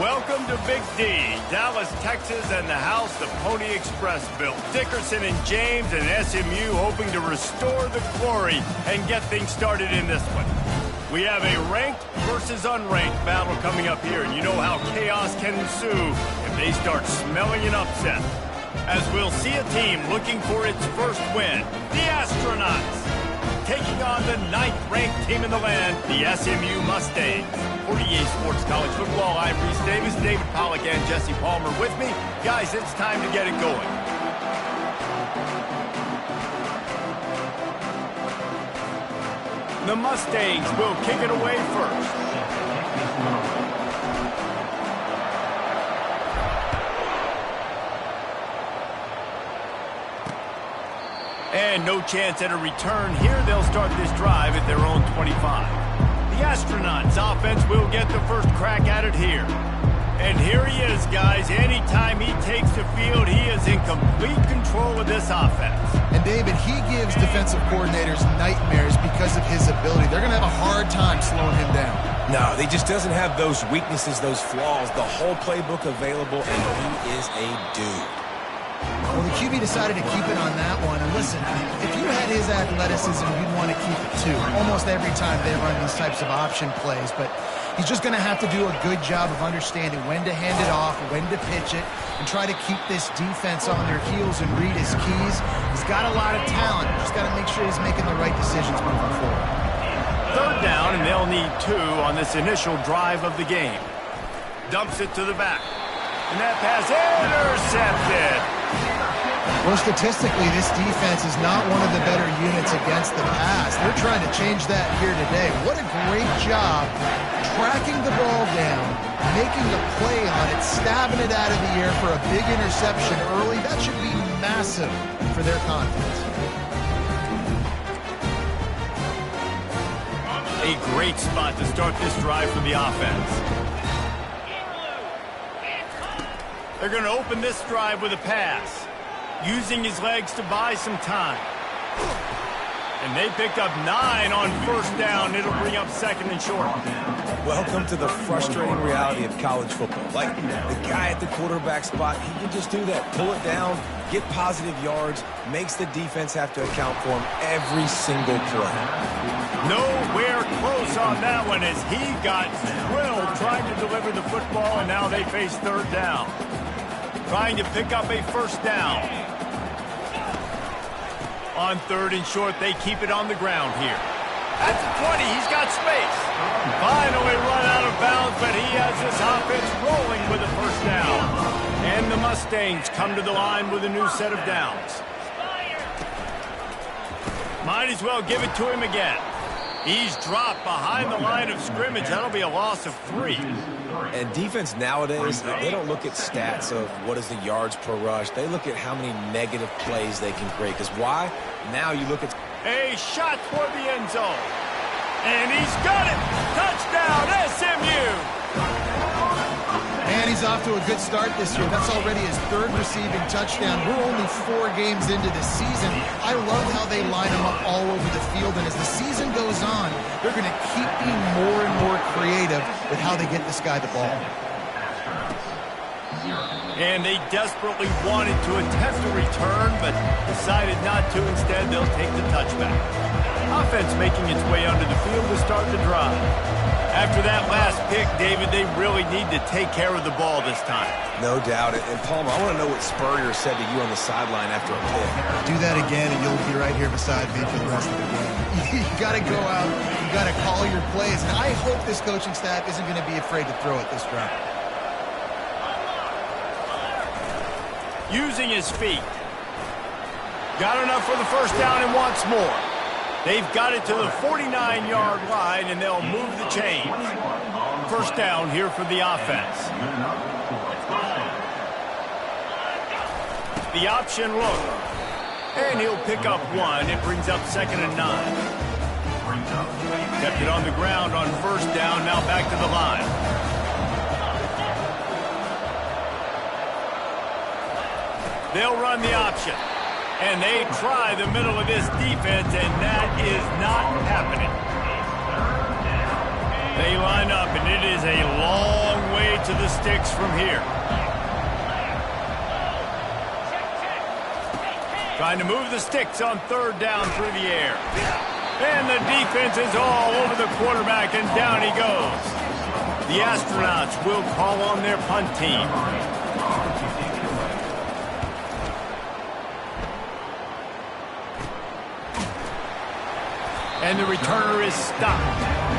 Welcome to Big D, Dallas, Texas, and the house the Pony Express built. Dickerson and James and SMU hoping to restore the glory and get things started in this one. We have a ranked versus unranked battle coming up here, and you know how chaos can ensue if they start smelling an upset. As we'll see a team looking for its first win, the Astronauts, taking on the 9th-ranked team in the land, the SMU Mustangs. For EA Sports College Football, I'm Reese Davis, David Pollack, and Jesse Palmer with me. Guys, it's time to get it going. The Mustangs will kick it away first. And no chance at a return here. They'll start this drive at their own 25. The Astronauts offense will get the first crack at it here. And here he is, guys. Anytime he takes the field, he is in complete control of this offense. And David, he gives defensive coordinators nightmares because of his ability. They're going to have a hard time slowing him down. No, he just doesn't have those weaknesses, those flaws, the whole playbook available, and he is a dude. Well, the QB decided to keep it on that one. And listen, if you had his athleticism, you'd want to keep it too. Almost every time they run these types of option plays. But he's just going to have to do a good job of understanding when to hand it off, when to pitch it, and try to keep this defense on their heels and read his keys. He's got a lot of talent. Just got to make sure he's making the right decisions moving forward. Third down, and they'll need 2 on this initial drive of the game. Dumps it to the back. And that pass intercepted. Well, statistically, this defense is not one of the better units against the pass. They're trying to change that here today. What a great job tracking the ball down, making a play on it, stabbing it out of the air for a big interception early. That should be massive for their confidence. A great spot to start this drive for the offense. They're going to open this drive with a pass, using his legs to buy some time. And they picked up 9 on first down. It'll bring up 2nd and short. Welcome to the frustrating reality of college football. Like, the guy at the quarterback spot, he can just do that. Pull it down, get positive yards, makes the defense have to account for him every single play. Nowhere close on that one as he got drilled trying to deliver the football, and now they face 3rd down. Trying to pick up a first down. On 3rd and short, they keep it on the ground here. At the 20, he's got space. Finally run out of bounds, but he has this offense rolling with a first down. And the Mustangs come to the line with a new set of downs. Might as well give it to him again. He's dropped behind the line of scrimmage. That'll be a loss of 3. And defense nowadays, they don't look at stats of what is the yards per rush. They look at how many negative plays they can create. Because why? Now you look at... A shot toward the end zone. And he's got it. Touchdown, SMU. And he's off to a good start this year. That's already his 3rd receiving touchdown. We're only 4 games into the season. I love how they line him up all over the field. And as the season goes on, they're going to keep being more and more creative with how they get this guy the ball. And they desperately wanted to attempt a return, but decided not to. Instead, they'll take the touchback. Offense making its way onto the field to start the drive. After that last pick, David, they really need to take care of the ball this time. No doubt. And Palmer, I want to know what Spurrier said to you on the sideline after a pick. Do that again, and you'll be right here beside me for the rest of the game. You got to go out. You got to call your plays. And I hope this coaching staff isn't going to be afraid to throw it this drive. Using his feet. Got enough for the first down and wants more. They've got it to the 49-yard line, and they'll move the chains. First down here for the offense. The option look. And he'll pick up 1. It brings up 2nd and 9. Kept it on the ground on first down, now back to the line. They'll run the option. And they try the middle of this defense, and that is not happening. They line up, and it is a long way get to the sticks from here. Trying to move the sticks on third down through the air. And the defense is all over the quarterback, and down he goes. The Astronauts will call on their punt team. And the returner is stopped.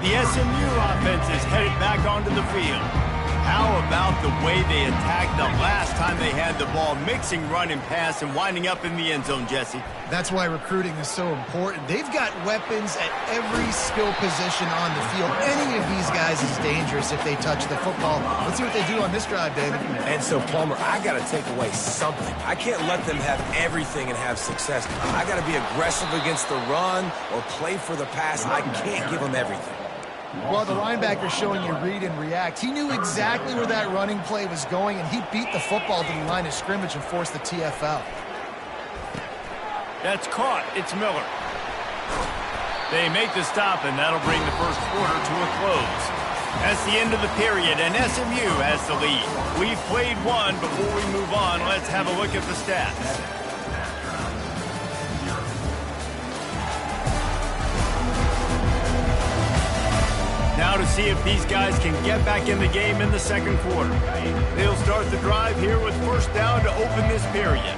The SMU offense is headed back onto the field. How about the way they attacked the last time they had the ball, mixing run and pass and winding up in the end zone, Jesse? That's why recruiting is so important. They've got weapons at every skill position on the field. Any of these guys is dangerous if they touch the football. Let's see what they do on this drive, David. And so, Palmer, I got to take away something. I can't let them have everything and have success. I got to be aggressive against the run or play for the pass. I can't give them everything. Well, the linebacker's showing you read and react. He knew exactly where that running play was going, and he beat the football to the line of scrimmage and forced the TFL. That's caught. It's Miller. They make the stop, and that'll bring the first quarter to a close. That's the end of the period, and SMU has the lead. We've played one. Before we move on, let's have a look at the stats. Now to see if these guys can get back in the game in the second quarter. They'll start the drive here with first down to open this period.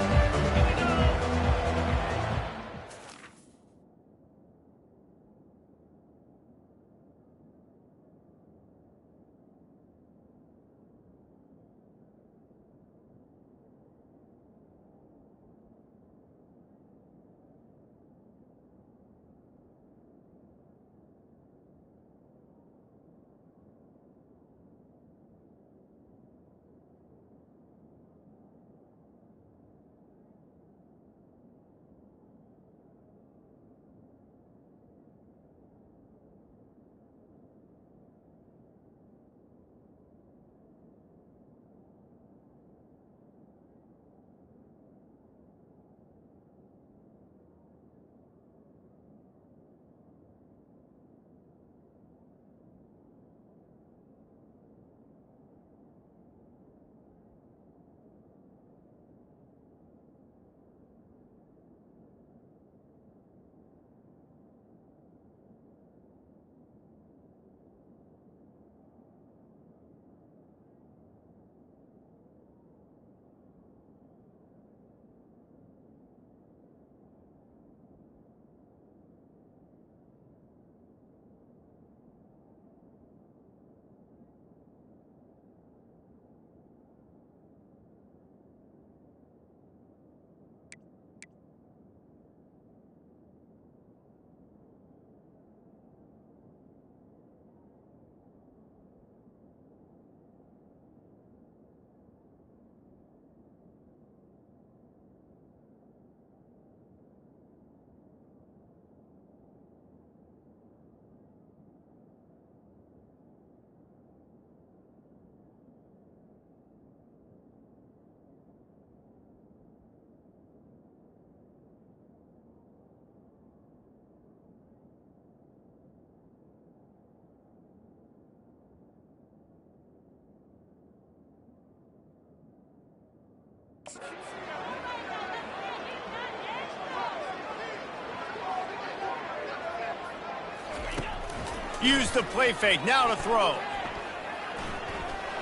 Use the play fake, now to throw.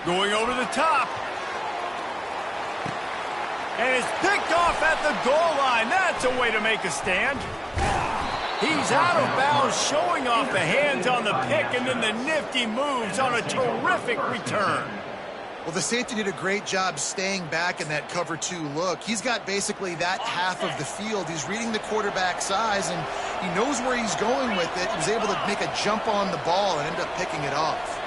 Going over the top. And it's picked off at the goal line. That's a way to make a stand. He's out of bounds, showing off the hands on the pick, and then the nifty moves on a terrific return. Well, the safety did a great job staying back in that cover two look. He's got basically that half of the field. He's reading the quarterback's eyes, and he knows where he's going with it. He was able to make a jump on the ball and end up picking it off.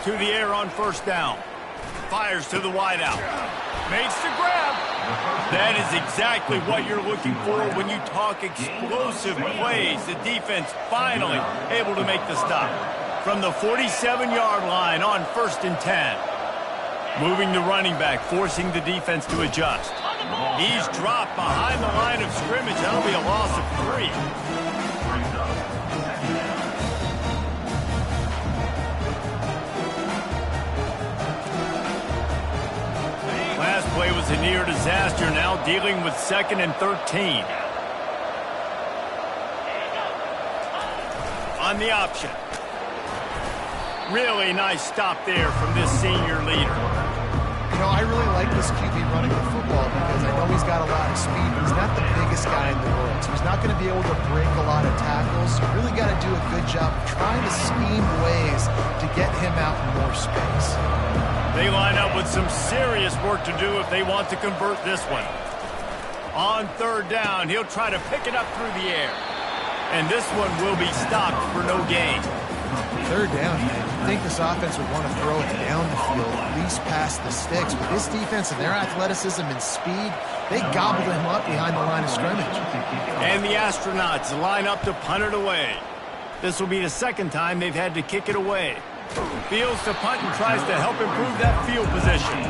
To the air on first down. Fires to the wideout. Makes the grab. That is exactly what you're looking for when you talk explosive plays. The defense finally able to make the stop. From the 47-yard line on 1st and 10. Moving the running back, forcing the defense to adjust. He's dropped behind the line of scrimmage. That'll be a loss of 3. was a near disaster, now dealing with 2nd and 13. On the option. Really nice stop there from this senior leader. You know, I really like this QB running the football because I know he's got a lot of speed, but he's not the biggest guy in the world. So he's not going to be able to break a lot of tackles. You really got to do a good job of trying to scheme ways to get him out in more space. They line up with some serious work to do if they want to convert this one. On 3rd down, he'll try to pick it up through the air. And this one will be stopped for no gain. 3rd down, man. I think this offense would want to throw it down the field, at least past the sticks. But this defense and their athleticism and speed, they gobbled him up behind the line of scrimmage. And the Astronauts line up to punt it away. This will be the 2nd time they've had to kick it away. Fields to punt and tries to help improve that field position.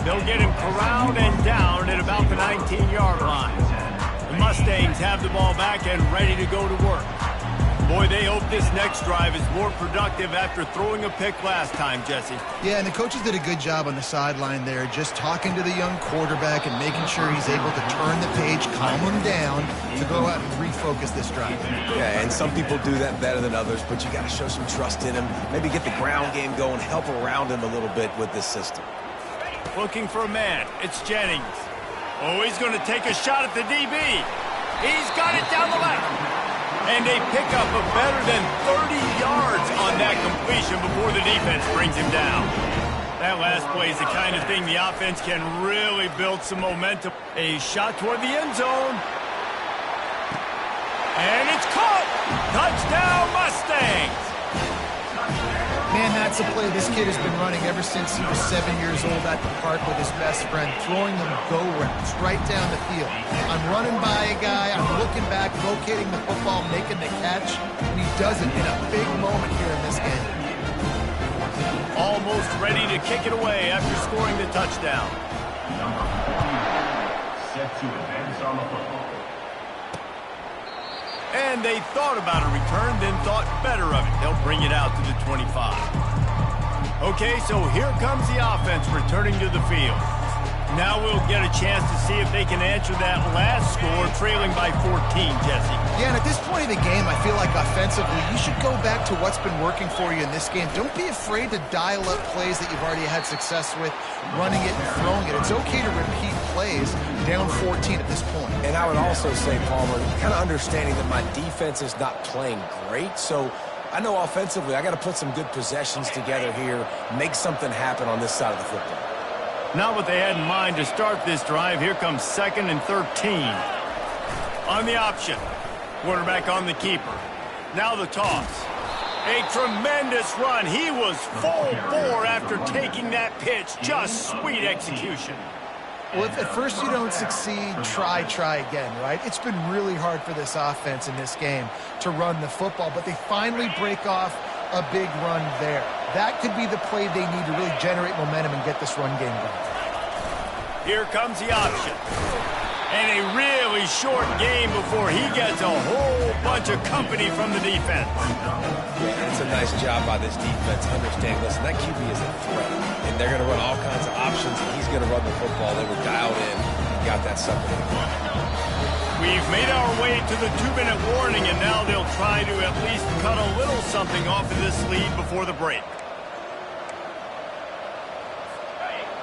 They'll get him corralled and down at about the 19-yard line. The Mustangs have the ball back and ready to go to work. Boy, they hope this next drive is more productive after throwing a pick last time, Jesse. Yeah, and the coaches did a good job on the sideline there, just talking to the young quarterback and making sure he's able to turn the page, calm him down, to go out and refocus this drive. Yeah, and some people do that better than others, but you got to show some trust in him, maybe get the ground game going, help around him a little bit with this system. Looking for a man. It's Jennings. Oh, he's going to take a shot at the DB. He's got it down the left. And they pick up a better than 30 yards on that completion before the defense brings him down. That last play is the kind of thing the offense can really build some momentum. A shot toward the end zone. And it's caught! Touchdown, Mustangs! Man, that's a play this kid has been running ever since he was 7 years old at the park with his best friend, throwing them go routes right down the field. I'm running by a guy, I'm looking back, locating the football, making the catch, and he does it in a big moment here in this game. Almost ready to kick it away after scoring the touchdown. Set to advance on the football. And they thought about a return, then thought better of it. They'll bring it out to the 25. Okay, so here comes the offense returning to the field. Now we'll get a chance to see if they can answer that last score, trailing by 14, Jesse. Yeah, and at this point of the game, I feel like offensively, you should go back to what's been working for you in this game. Don't be afraid to dial up plays that you've already had success with, running it and throwing it. It's okay to repeat plays down 14 at this point. And I would also say, Palmer, kind of understanding that my defense is not playing great, so I know offensively I got to put some good possessions together here, make something happen on this side of the football. Not what they had in mind to start this drive. Here comes 2nd and 13. On the option. Quarterback on the keeper. Now the toss. A tremendous run. He was full bore after taking that pitch. Just sweet execution. Well, if at first you don't succeed, try again, right? It's been really hard for this offense in this game to run the football, but they finally break off a big run there. That could be the play they need to really generate momentum and get this run game going. Here comes the option. And a really short game before he gets a whole bunch of company from the defense. Yeah, it's a nice job by this defense. Understand, listen, that QB is a threat. And they're going to run all kinds of options, and he's going to run the football. They were dialed in and got that something in the front. We've made our way to the 2-minute warning, and now they'll try to at least cut a little something off of this lead before the break.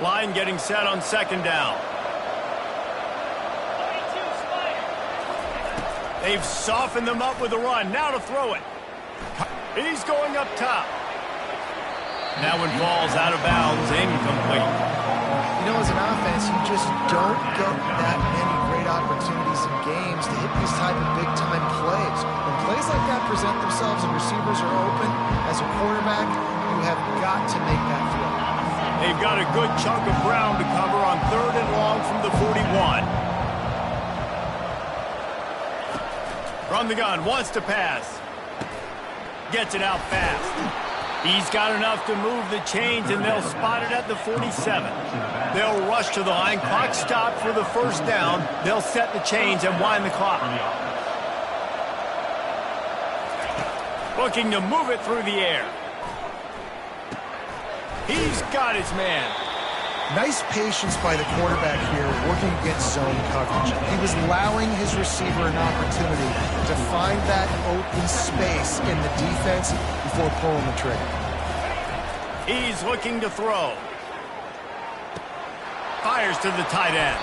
Line getting set on 2nd down. They've softened them up with a run. Now to throw it. He's going up top. That one falls out of bounds, incomplete. You know, as an offense, you just don't get that many great opportunities in games to hit these type of big-time plays. When plays like that present themselves and receivers are open, as a quarterback, you have got to make that throw. They've got a good chunk of ground to cover on 3rd and long from the 41. From the gun, wants to pass. Gets it out fast. He's got enough to move the chains, and they'll spot it at the 47. They'll rush to the line. Clock stopped for the 1st down. They'll set the chains and wind the clock. Looking to move it through the air. He's got his man. Nice patience by the quarterback here working against zone coverage. He was allowing his receiver an opportunity to find that open space in the defense before pulling the trigger. He's looking to throw. Fires to the tight end.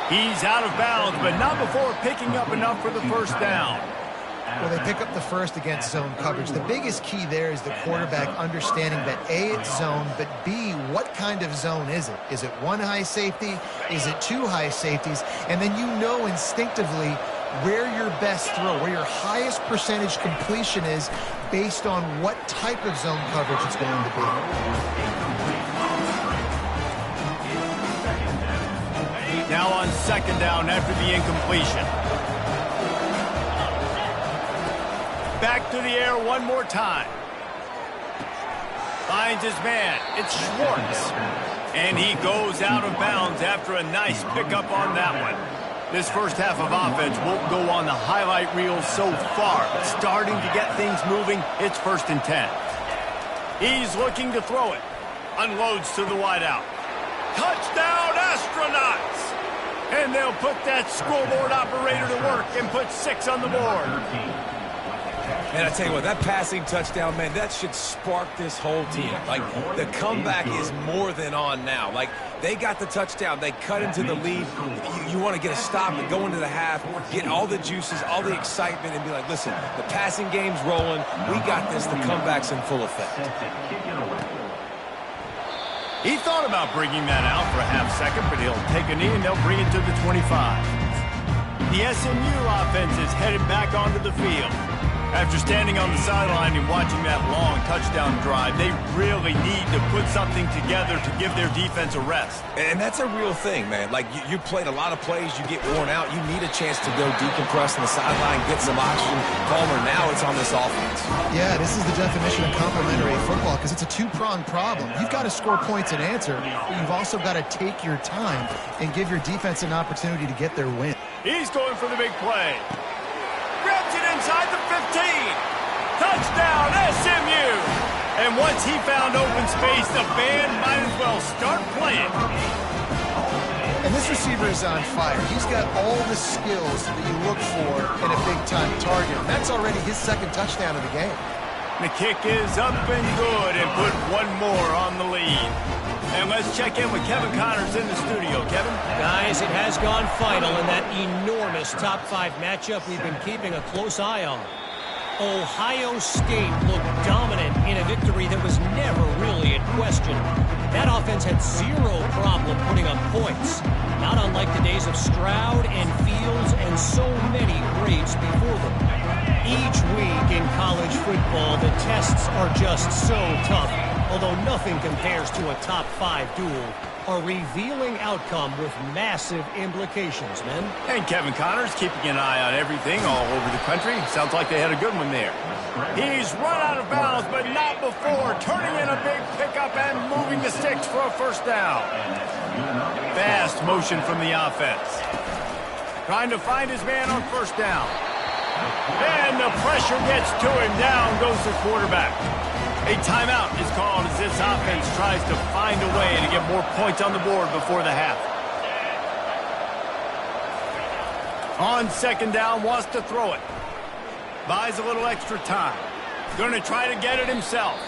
He's out of bounds, but not before picking up enough for the first down. Well, they pick up the first against zone coverage. The biggest key there is the quarterback understanding that A, it's zone, but B, what kind of zone is it? Is it one high safety? Is it two high safeties? And then you know instinctively where your best throw, where your highest percentage completion is based on what type of zone coverage it's going to be. Now on second down after the incompletion. Back to the air one more time. Finds his man. It's Schwartz. And he goes out of bounds after a nice pickup on that one. This first half of offense won't go on the highlight reel so far. Starting to get things moving. It's 1st and 10. He's looking to throw it. Unloads to the wideout. Touchdown, Astronauts! And they'll put that scoreboard operator to work and put 6 on the board. And I tell you what, that passing touchdown, man, that should spark this whole team. Like, the comeback is more than on now. Like, they got the touchdown. They cut into the lead. You want to get a stop and go into the half, get all the juices, all the excitement, and be like, listen, the passing game's rolling. We got this. The comeback's in full effect. He thought about bringing that out for a half second, but he'll take a knee and they'll bring it to the 25. The SMU offense is headed back onto the field. After standing on the sideline and watching that long touchdown drive, they really need to put something together to give their defense a rest. And that's a real thing, man. Like, you played a lot of plays, you get worn out, you need a chance to go decompress on the sideline, get some oxygen. Palmer, now it's on this offense. Yeah, this is the definition of complementary football because it's a two-pronged problem. You've got to score points and answer, but you've also got to take your time and give your defense an opportunity to get their win. He's going for the big play. Grabs it inside the 15. Touchdown, SMU. And once he found open space, the band might as well start playing. And this receiver is on fire. He's got all the skills that you look for in a big-time target. And that's already his 2nd touchdown of the game. The kick is up and good and put one more on the lead. And let's check in with Kevin Connors in the studio. Kevin? Guys, it has gone final in that enormous top 5 matchup we've been keeping a close eye on. Ohio State looked dominant in a victory that was never really in question. That offense had zero problem putting up points, not unlike the days of Stroud and Fields and so many greats before them. Each week in college football, the tests are just so tough. Although nothing compares to a top 5 duel, a revealing outcome with massive implications, men. And Kevin Connors keeping an eye on everything all over the country. Sounds like they had a good one there. He's run out of bounds, but not before turning in a big pickup and moving the sticks for a 1st down. Fast motion from the offense. Trying to find his man on 1st down. And the pressure gets to him. Down goes the quarterback. A timeout is called as this offense tries to find a way to get more points on the board before the half. On 2nd down, wants to throw it. Buys a little extra time. Going to try to get it himself.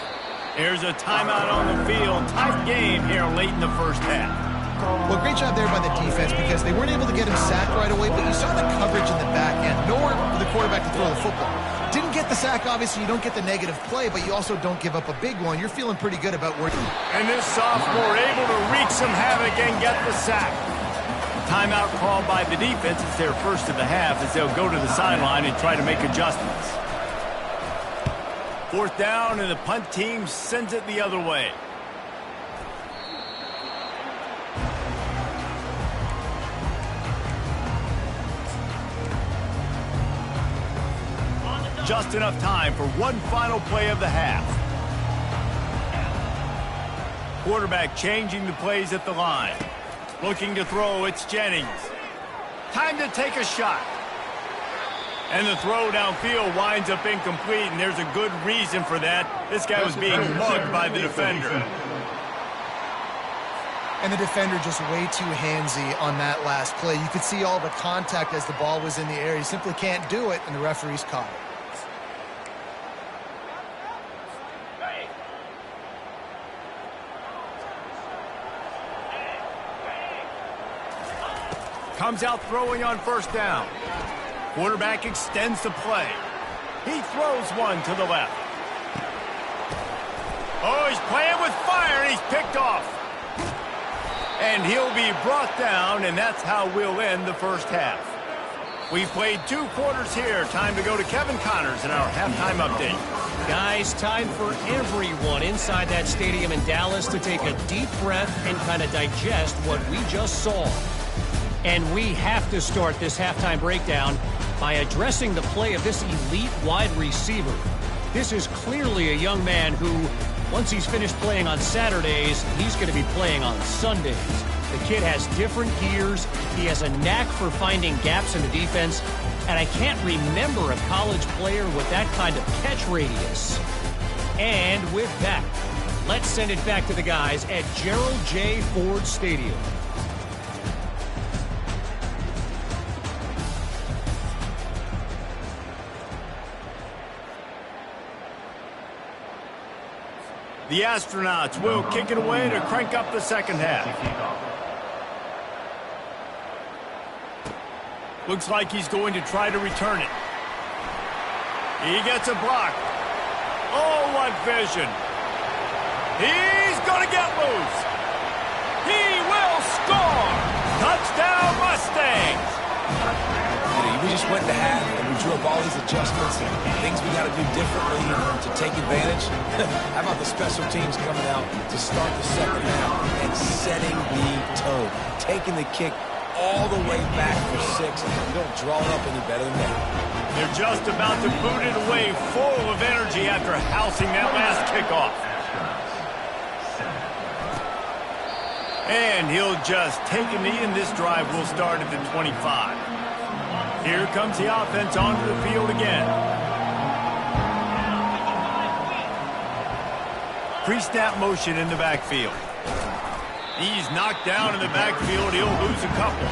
Here's a timeout on the field. Tight game here late in the 1st half. Well, great job there by the defense because they weren't able to get him sacked right away, but you saw the coverage in the back end. Nowhere for the quarterback to throw the football. Didn't get the sack, obviously. You don't get the negative play, but you also don't give up a big one. You're feeling pretty good about where you're. And this sophomore able to wreak some havoc and get the sack. Timeout called by the defense. It's their 1st of the half as they'll go to the sideline and try to make adjustments. 4th down, and the punt team sends it the other way. Just enough time for one final play of the half. Quarterback changing the plays at the line. Looking to throw, it's Jennings. Time to take a shot. And the throw downfield winds up incomplete, and there's a good reason for that. This guy was being mugged by the defender. And the defender just way too handsy on that last play. You could see all the contact as the ball was in the air. He simply can't do it, and the referee's caught it. Comes out throwing on first down. Quarterback extends the play. He throws one to the left. Oh, he's playing with fire, and he's picked off. And he'll be brought down, and that's how we'll end the first half. We've played 2 quarters here. Time to go to Kevin Connors in our halftime update. Guys, time for everyone inside that stadium in Dallas to take a deep breath and kind of digest what we just saw. And we have to start this halftime breakdown by addressing the play of this elite wide receiver. This is clearly a young man who, once he's finished playing on Saturdays, he's going to be playing on Sundays. The kid has different gears. He has a knack for finding gaps in the defense. And I can't remember a college player with that kind of catch radius. And with that, let's send it back to the guys at Gerald J. Ford Stadium. The Astronauts will kick it away to crank up the second half. Looks like he's going to try to return it. He gets a block. Oh, what vision. He's going to get loose. He will score. Touchdown, Mustangs. We just went to half and we drew up all these adjustments and things we got to do differently to take advantage. How about the special teams coming out to start the second half and setting the tone, taking the kick all the way back for 6. You don't draw it up any better than that. They're just about to boot it away full of energy after housing that last kickoff. And he'll just take a knee, and this drive will start at the 25. Here comes the offense onto the field again. Pre-snap motion in the backfield. He's knocked down in the backfield. He'll lose a couple.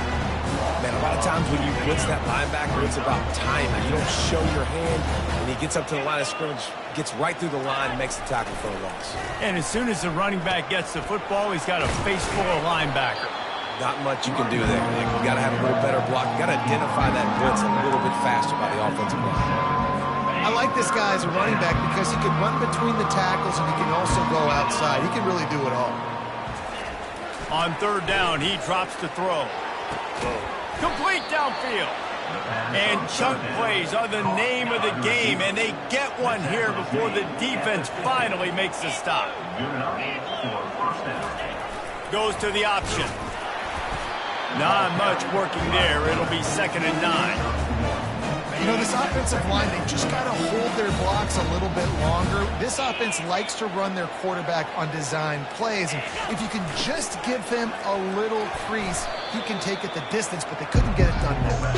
Man, a lot of times when you blitz that linebacker, it's about timing. You don't show your hand, and he gets up to the line of scrimmage, gets right through the line, makes the tackle for a loss. And as soon as the running back gets the football, he's got a face full of linebacker. Not much you can do there. You got to have a little better block. You got to identify that blitz a little bit faster by the offensive line. I like this guy as a running back because he can run between the tackles and he can also go outside. He can really do it all. On third down, he drops to throw. Complete downfield. And chunk plays are the name of the game, and they get one here before the defense finally makes the stop. Goes to the option. Not much working there. It'll be 2nd and 9. You know, this offensive line, they just got to hold their blocks a little bit longer. This offense likes to run their quarterback on design plays. And if you can just give him a little crease, he can take it the distance, but they couldn't get it done there.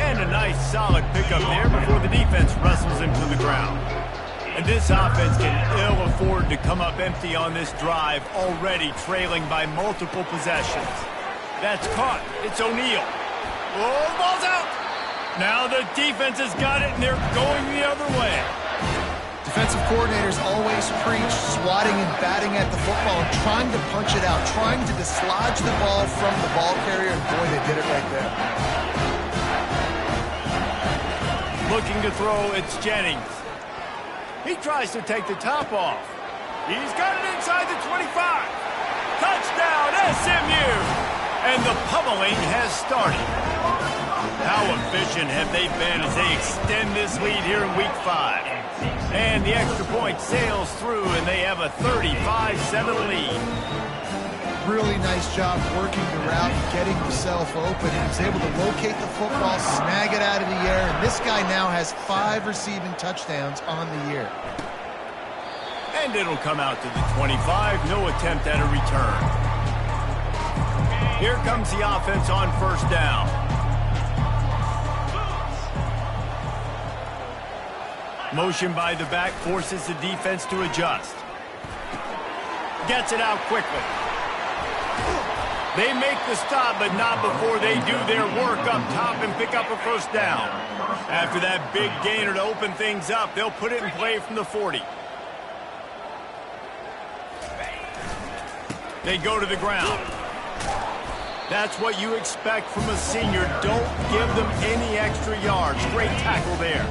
And a nice solid pickup there before the defense wrestles him to the ground. And this offense can ill afford to come up empty on this drive, already trailing by multiple possessions. That's caught. It's O'Neal. Oh, the ball's out. Now the defense has got it, and they're going the other way. Defensive coordinators always preach swatting and batting at the football and trying to punch it out, trying to dislodge the ball from the ball carrier, and boy, they did it right there. Looking to throw, it's Jennings. He tries to take the top off. He's got it inside the 25. Touchdown, SMU! And the pummeling has started. How efficient have they been as they extend this lead here in Week 5? And the extra point sails through, and they have a 35-7 lead. Really nice job working the route and getting himself open. He was able to locate the football, snag it out of the air, and this guy now has 5 receiving touchdowns on the year. And it'll come out to the 25. No attempt at a return. Here comes the offense on first down. Motion by the back forces the defense to adjust. Gets it out quickly. They make the stop, but not before they do their work up top and pick up a first down. After that big gainer to open things up, they'll put it in play from the 40. They go to the ground. That's what you expect from a senior. Don't give them any extra yards. Great tackle there.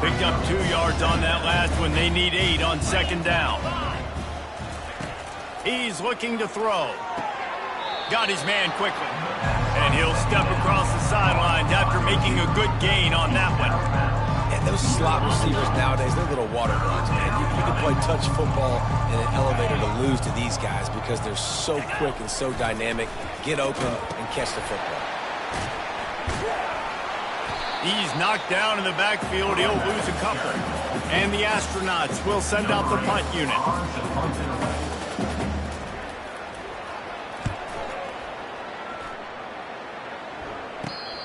Picked up 2 yards on that last one. They need 8 on second down. He's looking to throw. Got his man quickly. And he'll step across the sidelines after making a good gain on that one. And those slot receivers nowadays, they're little water guns, man. You can play touch football in an elevator to lose to these guys because they're so quick and so dynamic. Get open and catch the football. He's knocked down in the backfield. He'll lose a couple. And the Astronauts will send out the punt unit.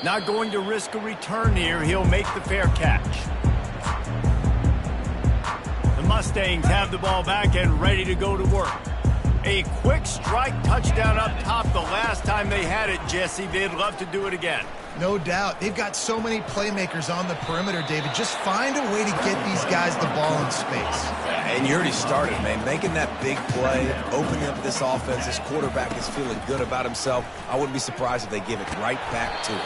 Not going to risk a return here. He'll make the fair catch. The Mustangs have the ball back and ready to go to work. A quick strike touchdown up top the last time they had it, Jesse. They'd love to do it again. No doubt. They've got so many playmakers on the perimeter, David. Just find a way to get these guys the ball in space. And you already started, man. Making that big play, opening up this offense. This quarterback is feeling good about himself. I wouldn't be surprised if they give it right back to him.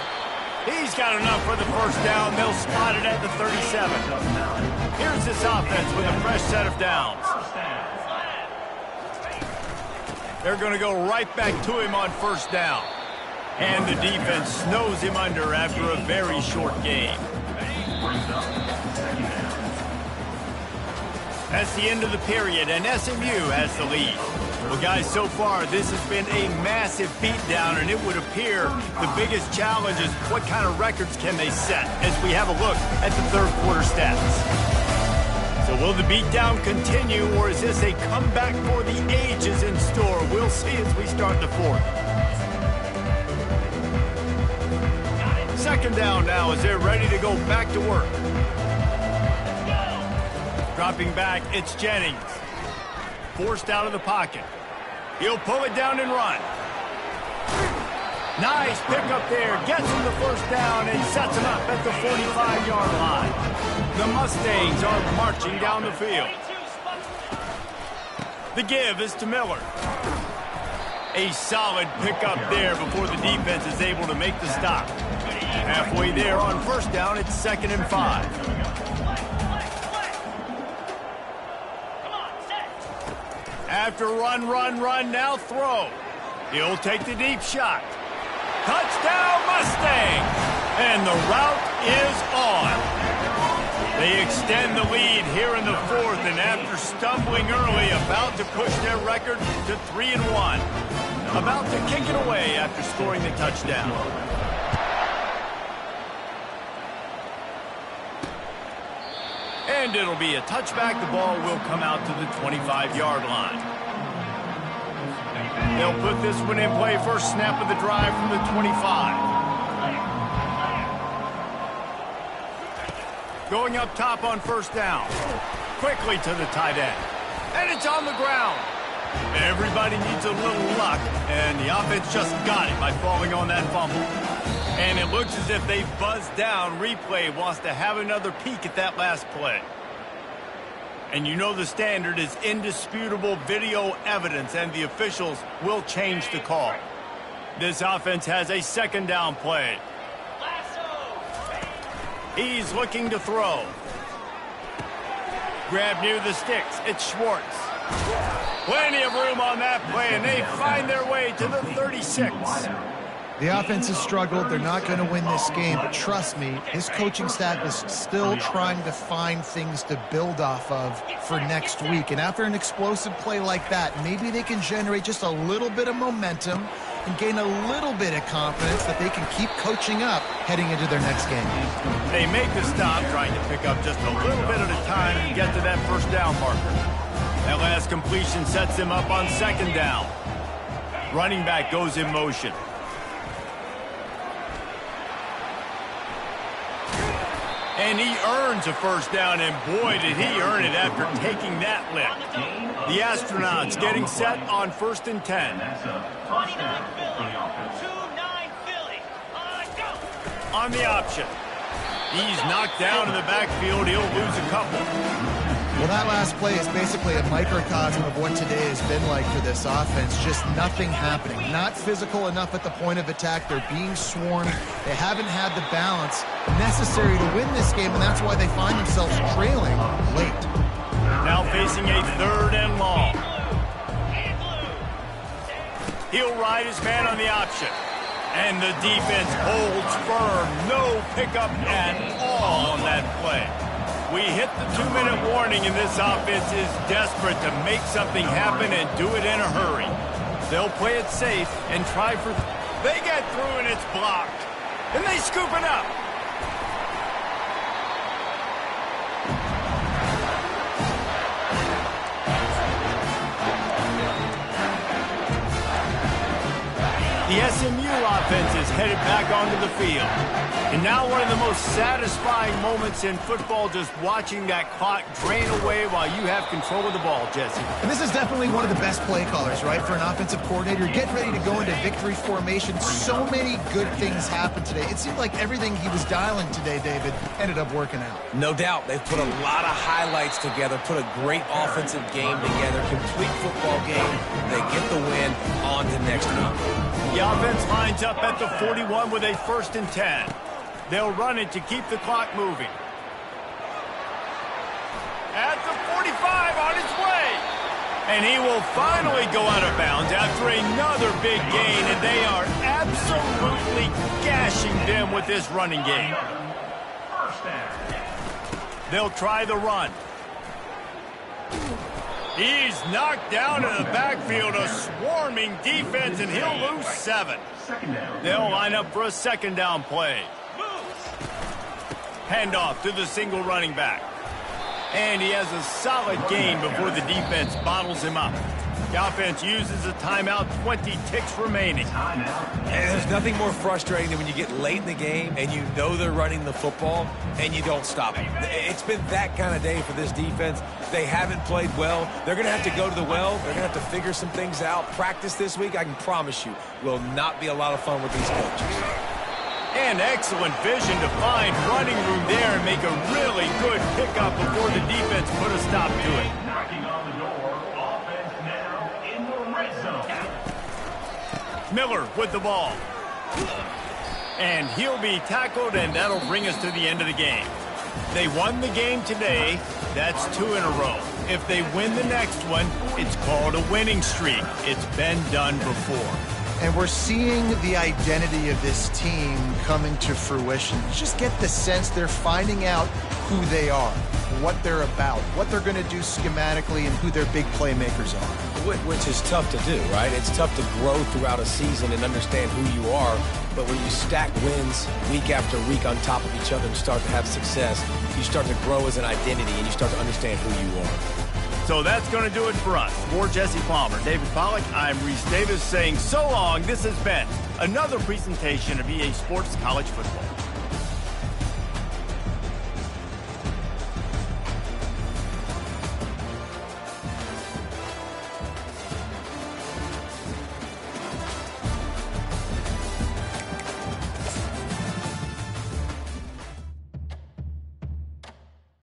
He's got enough for the first down. They'll spot it at the 37. Here's this offense with a fresh set of downs. They're going to go right back to him on first down. And the defense snows him under after a very short game. That's the end of the period, and SMU has the lead. Well, guys, so far, this has been a massive beatdown, and it would appear the biggest challenge is what kind of records can they set as we have a look at the third quarter stats. So will the beatdown continue, or is this a comeback for the ages in store? We'll see as we start the fourth. Second down now as they're ready to go back to work. Dropping back, it's Jennings. Forced out of the pocket. He'll pull it down and run. Nice pickup there. Gets him the first down and sets him up at the 45-yard line. The Mustangs are marching down the field. The give is to Miller. A solid pickup there before the defense is able to make the stop. Halfway there on first down, it's 2nd and 5. After run, now throw. He'll take the deep shot. Touchdown, Mustang! And the route is on. They extend the lead here in the fourth, and after stumbling early, about to push their record to 3-1. About to kick it away after scoring the touchdown. And it'll be a touchback. The ball will come out to the 25-yard line. They'll put this one in play. First snap of the drive from the 25. Going up top on first down. Quickly to the tight end. And it's on the ground. Everybody needs a little luck, and the offense just got it by falling on that fumble. And it looks as if they've buzzed down. Replay wants to have another peek at that last play. And you know the standard is indisputable video evidence, and the officials will change the call. This offense has a second down play. He's looking to throw. Grab near the sticks. It's Schwartz. Plenty of room on that play, and they find their way to the 36. The offense has struggled. They're not going to win this game, but trust me, his coaching staff is still trying to find things to build off of for next week. And after an explosive play like that, maybe they can generate just a little bit of momentum and gain a little bit of confidence that they can keep coaching up heading into their next game. They make the stop, trying to pick up just a little bit at a time and get to that first down marker. That last completion sets them up on second down. Running back goes in motion. And he earns a first down, and boy, did he earn it after taking that lift. The astronauts getting set on 1st and 10. 29 Philly. 2-9 Philly. Go. On the option. He's knocked down in the backfield. He'll lose a couple. Well, that last play is basically a microcosm of what today has been like for this offense. Just nothing happening. Not physical enough at the point of attack. They're being swarmed. They haven't had the balance necessary to win this game, and that's why they find themselves trailing late. Now facing a 3rd and long. He'll ride his man on the option. And the defense holds firm. No pickup at all on that play. We hit the 2-minute warning, and this offense is desperate to make something happen and do it in a hurry. They'll play it safe and try for... They get through, and it's blocked. And they scoop it up. The SMU offense is headed back onto the field. And now one of the most satisfying moments in football, just watching that clock drain away while you have control of the ball, Jesse. And this is definitely one of the best play callers, right, for an offensive coordinator. Get ready to go into victory formation. So many good things happened today. It seemed like everything he was dialing today, David, ended up working out. No doubt. They've put a lot of highlights together, put a great offensive game together, complete football game. They get the win on to next week. The offense lines up at the 41 with a 1st and 10. They'll run it to keep the clock moving. At the 45, on his way. And he will finally go out of bounds after another big gain, and they are absolutely gashing them with this running game. They'll try the run. He's knocked down in the backfield, a swarming defense, and he'll lose 7. They'll line up for a 2nd down play. Handoff to the single running back. And he has a solid gain before the defense bottles him up. The offense uses a timeout, 20 ticks remaining. And there's nothing more frustrating than when you get late in the game and you know they're running the football and you don't stop it. It's been that kind of day for this defense. They haven't played well. They're going to have to go to the well. They're going to have to figure some things out. Practice this week, I can promise you, will not be a lot of fun with these coaches. And excellent vision to find running room there and make a really good pickup before the defense put a stop to it. Knocking on the door. Offense now in the red zone. Miller with the ball. And he'll be tackled, and that'll bring us to the end of the game. They won the game today. That's 2 in a row. If they win the next one, it's called a winning streak. It's been done before. And we're seeing the identity of this team coming to fruition. You just get the sense they're finding out who they are, what they're about, what they're going to do schematically, and who their big playmakers are. Which is tough to do, right? It's tough to grow throughout a season and understand who you are. But when you stack wins week after week on top of each other and start to have success, you start to grow as an identity and you start to understand who you are. So that's going to do it for us. For Jesse Palmer, David Pollack, I'm Reese Davis saying so long. This has been another presentation of EA Sports College Football.